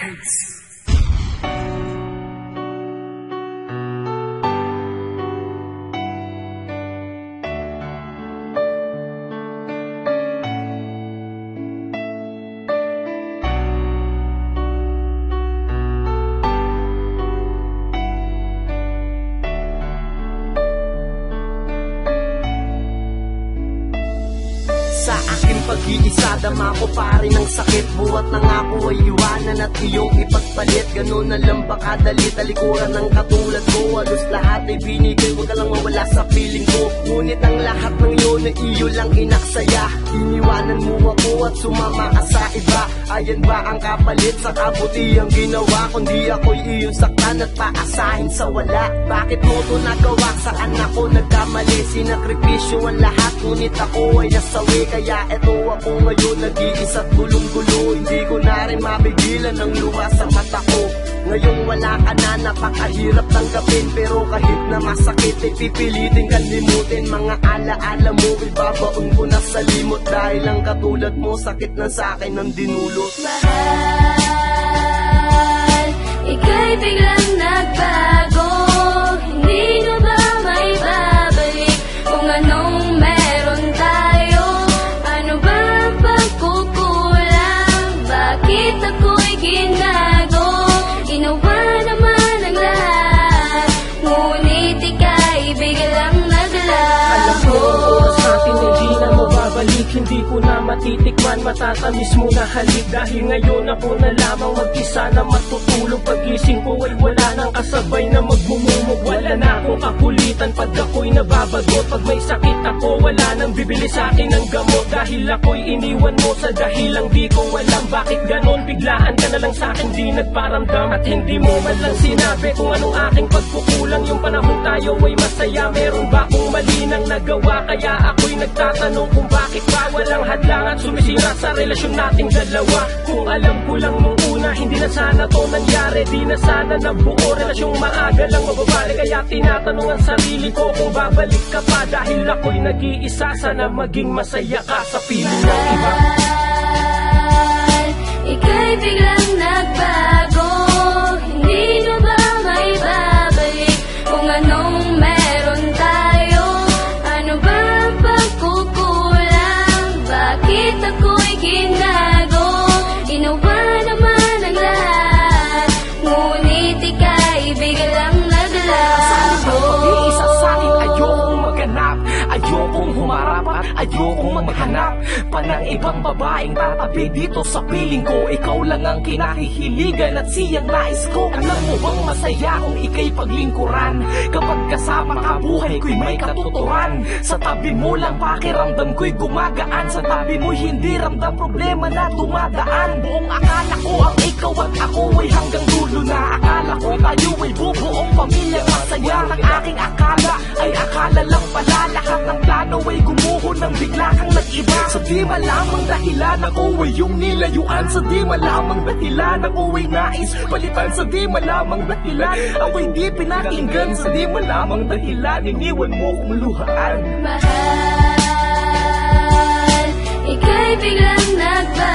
Records. Sa aking pag-iisa, dama ko pa rin ang sakit. Buhat na nga ko ay iwanan at iyong ipagpalit. Ganun na lang ba kadali, talikuran ng katulad ko. Halos lahat ay binigay, huwag ka lang mawala sa piling ko. Ngunit ang lahat ng yun ay iyo lang inaksaya. Iniwanan mo ako at sumama ka sa iba. Ayan ba ang kapalit sa kabutihang ginawa? Kundi ako'y iyong saktan at paasahin sa wala. Bakit mo to nagawa? Saan ako nagkamali? Sinakripisyo ang lahat, ngunit ako ay nasawi. Kaya eto ako ngayon, nag-iisa't gulong-gulo. Hindi ko na rin mapigilan ang luha sa mata ko. Ngayong wala ka na, napakahirap tanggapin. Pero kahit na masakit, ay pipilitin kalimutin. Mga alaala mo, ibabaon ko na sa limot. Dahil ang katulad mo, sakit na sa'kin ang dinulot. Mahal, ika'y biglang nagbago. Hindi na ba may babalik kung anong meron tayo? Ano ba ang pagkukulang? Bakit ako'y ginago? Ginawa naman ang lahat, ngunit ika'y biglang naglaho. Alam ko ang oras natin ay di na mababalik. Hindi ko na matitikman, matatamis mo na halik. Dahil ngayon ako na lamang mag-isa na matutulog. Pagising ko ay wala nang kasabay na magmumumog. Wala na akong kakulitan pag ako'y nababagot. Pag may sakit ako, wala nang bibili sa'kin ng gamot. Dahil ako'y iniwan mo sa dahilang di ko alam. Bakit ganon? Biglaan ka na lang sa'kin, di nagparamdam. At hindi mo man lang sinabi kung anong aking pagkukulang. Yung panahon tayo ay masaya, meron ba akong mali nang nagawa? Kaya ako'y nagtatanong kung bakit ba walang hadlang at sumisira sa relasyon nating dalawa. Kung alam ko lang nung una, hindi na sana to nangyari. Di na sana nabuo, relasyong maaga lang mababalik. Kaya tinatanong ang sarili ko kung babalik ka pa. Dahil ako'y nag-iisa, sana maging masaya ka sa piling ng iba. Mahal, ika'y biglang nagbago. Hindi na ba may babalik kung anong meron tayo? Ano ba ang pagkukulang? Bakit ako'y ginago? Ginawa naman ang lahat, ngunit ika'y biglang naglaho. Isa sa'kin, ayokong maganap, ayokong humarap at ayokong maghanap pa ng ibang babaeng tatabi dito sa piling ko. Ikaw lang ang kinahihiligan at siyang nais ko. Alam mo bang masaya kung ika'y paglingkuran? Kapag kasama ka, buhay ko'y may katuturan. Sa tabi mo lang pakiramdam ko'y gumagaan. Sa tabi mo hindi ramdam problema na dumadaan. Buong akala ko ang ikaw at ako ay hanggang dulo na. Akala ko tayo ay bubuong pamilya masaya. Ang aking akala ay akala lang pala. Lahat ng plano ay gumuho nang bigla kang nag-iba. Sa di malamang dahilan ako ay yung nilayuan. Sa di malamang dahilan ako ay nais palitan. Sa di malamang dahilan ako'y di pinakinggan. Sa di malamang dahilan iniwan mo kong luhaan. Mahal, ika'y biglang nagbago.